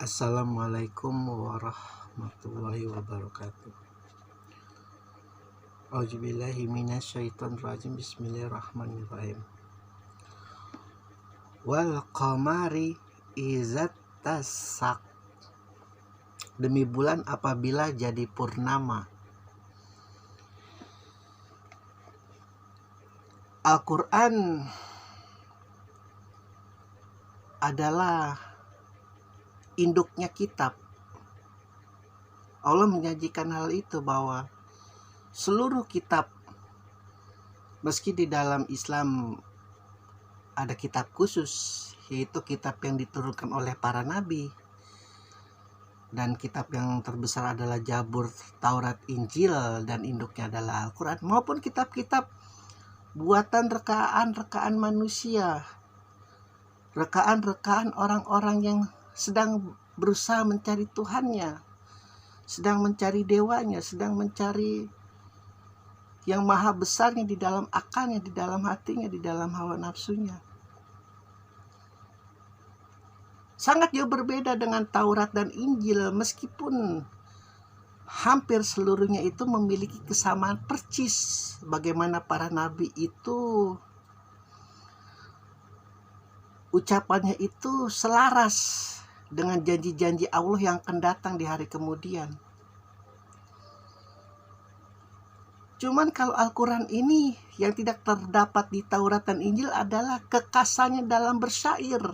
Assalamualaikum warahmatullahi wabarakatuh. Auzubillahi minasyaitonirrajim. Bismillahirrahmanirrahim. Wal qamari izat tasak. Demi bulan apabila jadi purnama. Al-Quran adalah induknya kitab. Allah menyajikan hal itu bahwa seluruh kitab, meski di dalam Islam ada kitab khusus, yaitu kitab yang diturunkan oleh para nabi, dan kitab yang terbesar adalah Zabur, Taurat, Injil, dan induknya adalah Al-Quran, maupun kitab-kitab buatan rekaan manusia, rekaan orang-orang yang sedang berusaha mencari Tuhannya, sedang mencari dewanya, sedang mencari yang maha besarnya di dalam akalnya, di dalam hatinya, di dalam hawa nafsunya. Sangat jauh berbeda dengan Taurat dan Injil, meskipun hampir seluruhnya itu memiliki kesamaan percis. Bagaimana para nabi itu ucapannya itu selaras dengan janji-janji Allah yang akan datang di hari kemudian. Cuman kalau Al-Quran ini yang tidak terdapat di Taurat dan Injil adalah kekasannya dalam bersyair.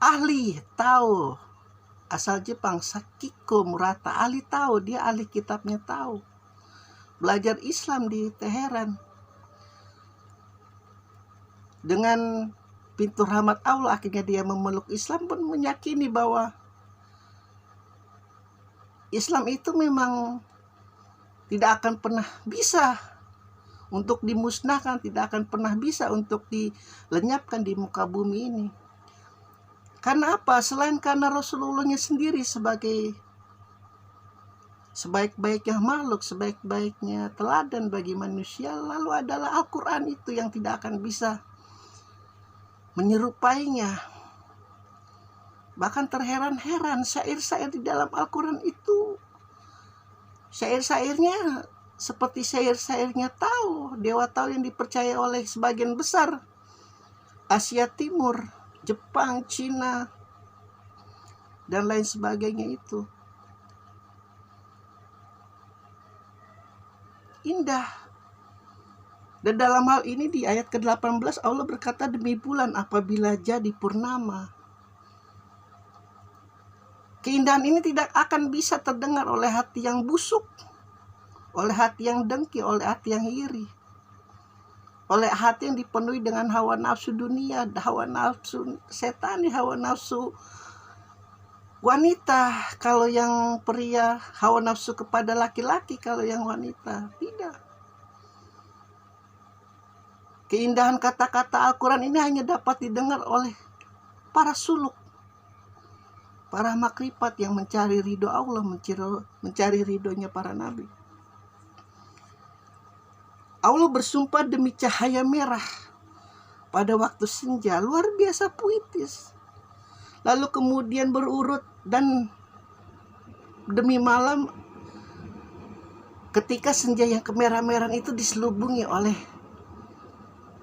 Ahli tahu, asal Jepang, Sakiko Murata, ahli tahu, dia ahli kitabnya tahu. Belajar Islam di Teheran. Dengan pintu rahmat Allah akhirnya dia memeluk Islam, pun meyakini bahwa Islam itu memang tidak akan pernah bisa untuk dimusnahkan, tidak akan pernah bisa untuk dilenyapkan di muka bumi ini. Karena apa? Selain karena Rasulullahnya sendiri sebagai sebaik-baiknya makhluk, sebaik-baiknya teladan bagi manusia, lalu adalah Al-Quran itu yang tidak akan bisa menyerupainya. Bahkan terheran-heran syair-syair di dalam Al-Quran itu, syair-syairnya seperti syair-syairnya Tao, Dewa Tao yang dipercaya oleh sebagian besar Asia Timur, Jepang, Cina, dan lain sebagainya itu. Indah. Dan dalam hal ini di ayat ke-18 Allah berkata, demi bulan apabila jadi purnama. Keindahan ini tidak akan bisa terdengar oleh hati yang busuk, oleh hati yang dengki, oleh hati yang iri, oleh hati yang dipenuhi dengan hawa nafsu dunia, hawa nafsu setan, hawa nafsu wanita. Kalau yang pria hawa nafsu kepada laki-laki, kalau yang wanita tidak. Keindahan kata-kata Al-Quran ini hanya dapat didengar oleh para suluk, para makrifat yang mencari ridho Allah, mencari ridhonya para nabi. Allah bersumpah demi cahaya merah pada waktu senja, luar biasa puitis. Lalu kemudian berurut, dan demi malam ketika senja yang kemerah-merahan itu diselubungi oleh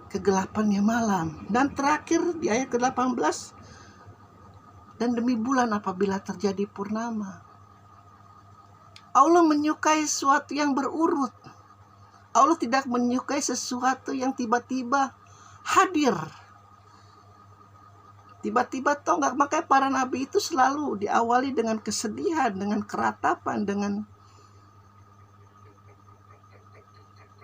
kegelapannya malam. Dan terakhir di ayat ke-18, dan demi bulan apabila terjadi purnama. Allah menyukai sesuatu yang berurut. Allah tidak menyukai sesuatu yang tiba-tiba hadir, tiba-tiba tonggak. Makanya para nabi itu selalu diawali dengan kesedihan, dengan keratapan, dengan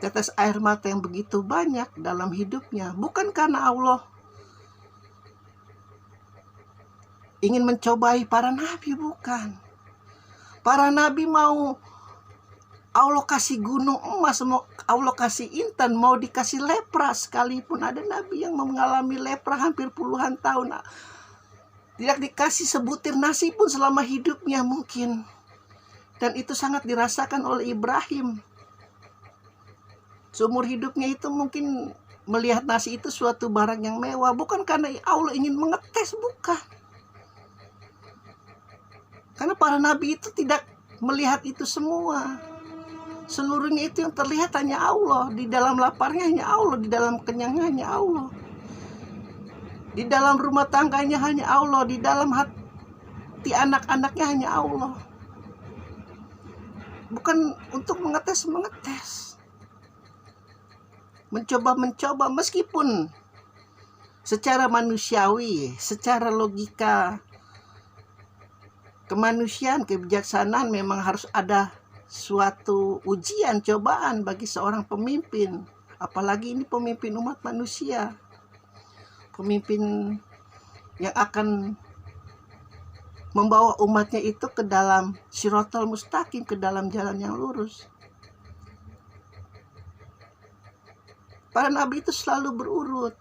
tetes air mata yang begitu banyak dalam hidupnya. Bukan karena Allah ingin mencobai para nabi, bukan. Para nabi mau Allah kasih gunung emas, mau Allah kasih intan, mau dikasih lepra sekalipun. Ada nabi yang mengalami lepra hampir puluhan tahun, tidak dikasih sebutir nasi pun selama hidupnya mungkin. Dan itu sangat dirasakan oleh Ibrahim. Seumur hidupnya itu mungkin melihat nasi itu suatu barang yang mewah, bukan karena Allah ingin mengetes, bukan. para nabi itu tidak melihat itu semua. Seluruhnya itu yang terlihat hanya Allah. Di dalam laparnya hanya Allah, di dalam kenyangnya hanya Allah, di dalam rumah tangganya hanya Allah, di dalam hati anak-anaknya hanya Allah. Bukan untuk mengetes, mencoba meskipun secara manusiawi, secara logika kemanusiaan, kebijaksanaan memang harus ada suatu ujian, cobaan bagi seorang pemimpin. Apalagi ini pemimpin umat manusia, pemimpin yang akan membawa umatnya itu ke dalam Shiratal Mustaqim, ke dalam jalan yang lurus. Para nabi itu selalu berurut,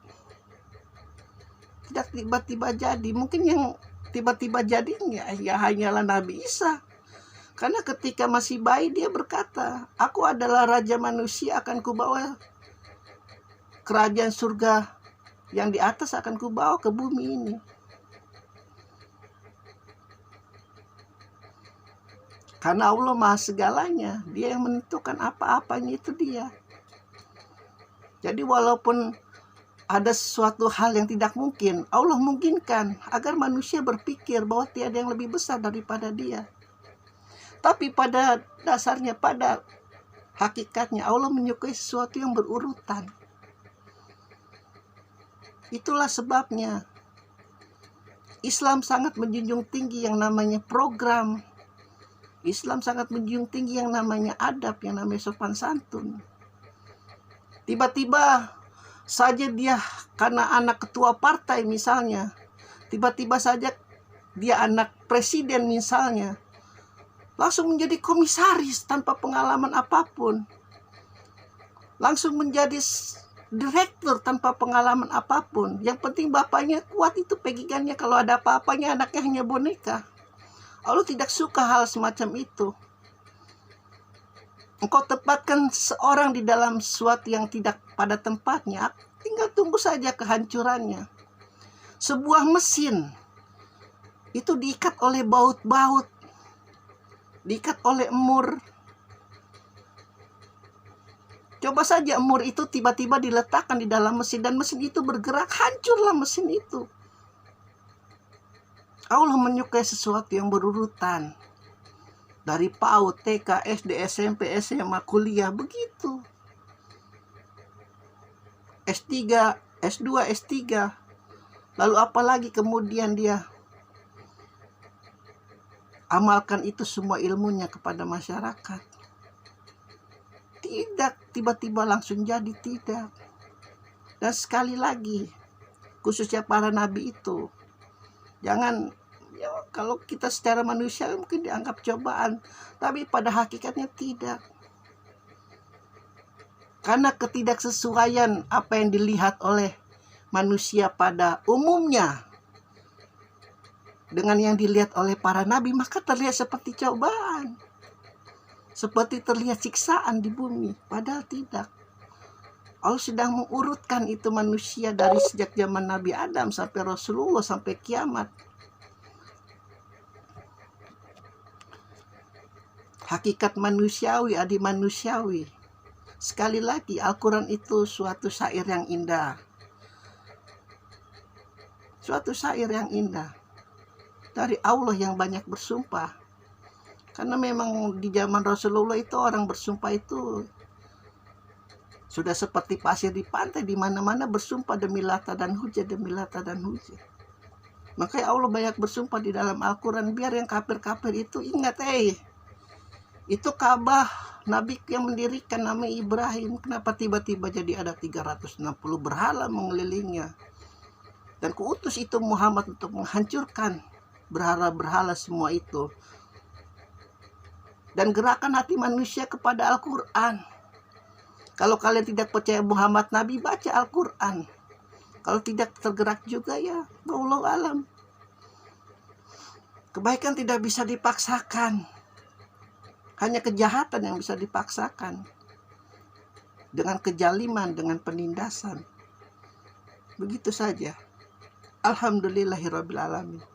tidak tiba-tiba jadi. Mungkin yang tiba-tiba jadinya ya hanyalah Nabi Isa. Karena ketika masih bayi dia berkata, aku adalah raja manusia, akan kubawa kerajaan surga yang di atas, akan kubawa ke bumi ini. Karena Allah maha segalanya, dia yang menentukan apa-apanya itu dia. Jadi walaupun ada sesuatu hal yang tidak mungkin, Allah mungkinkan agar manusia berpikir bahwa tiada yang lebih besar daripada dia. Tapi pada dasarnya, pada hakikatnya Allah menyukai sesuatu yang berurutan. Itulah sebabnya Islam sangat menjunjung tinggi yang namanya program. Islam sangat menjunjung tinggi yang namanya adab, yang namanya sopan santun. Tiba-tiba saja dia karena anak ketua partai misalnya, tiba-tiba saja dia anak presiden misalnya, langsung menjadi komisaris tanpa pengalaman apapun, langsung menjadi direktur tanpa pengalaman apapun. Yang penting bapaknya kuat, itu pegangannya. Kalau ada apa-apanya anaknya hanya boneka. Allah tidak suka hal semacam itu. Engkau tempatkan seorang di dalam sesuatu yang tidak pada tempatnya, tinggal tunggu saja kehancurannya. Sebuah mesin itu diikat oleh baut-baut, diikat oleh emur. Coba saja emur itu tiba-tiba diletakkan di dalam mesin dan mesin itu bergerak, hancurlah mesin itu. Allah menyukai sesuatu yang berurutan. Dari PAUD, TK, SD, SMP, SMA, kuliah, begitu. S3, S2, S3. Lalu apalagi kemudian dia amalkan itu semua ilmunya kepada masyarakat. Tidak tiba-tiba langsung jadi, tidak. Dan sekali lagi, khususnya para nabi itu, jangan, ya, kalau kita secara manusia mungkin dianggap cobaan, tapi pada hakikatnya tidak. Karena ketidaksesuaian apa yang dilihat oleh manusia pada umumnya dengan yang dilihat oleh para nabi, maka terlihat seperti cobaan, seperti terlihat siksaan di bumi. Padahal tidak. Allah sedang mengurutkan itu manusia dari sejak zaman Nabi Adam sampai Rasulullah, sampai kiamat. Hakikat manusiawi, adi manusiawi. Sekali lagi, Al-Quran itu suatu syair yang indah. Suatu syair yang indah. Dari Allah yang banyak bersumpah. Karena memang di zaman Rasulullah itu orang bersumpah itu sudah seperti pasir di pantai, di mana-mana bersumpah demi Lata dan Uzza, demi Lata dan Uzza. Makanya Allah banyak bersumpah di dalam Al-Quran, biar yang kafir-kafir itu ingat, itu Ka'bah Nabi yang mendirikan, namanya Ibrahim. Kenapa tiba-tiba jadi ada 360 berhala mengelilingnya? Dan kuutus itu Muhammad untuk menghancurkan berhala-berhala semua itu. Dan gerakan hati manusia kepada Al-Quran. Kalau kalian tidak percaya Muhammad Nabi, baca Al-Quran. Kalau tidak tergerak juga, ya wallahu alam. Kebaikan tidak bisa dipaksakan. Hanya kejahatan yang bisa dipaksakan. Dengan kejaliman, dengan penindasan. Begitu saja. Alhamdulillahirrabbilalamin.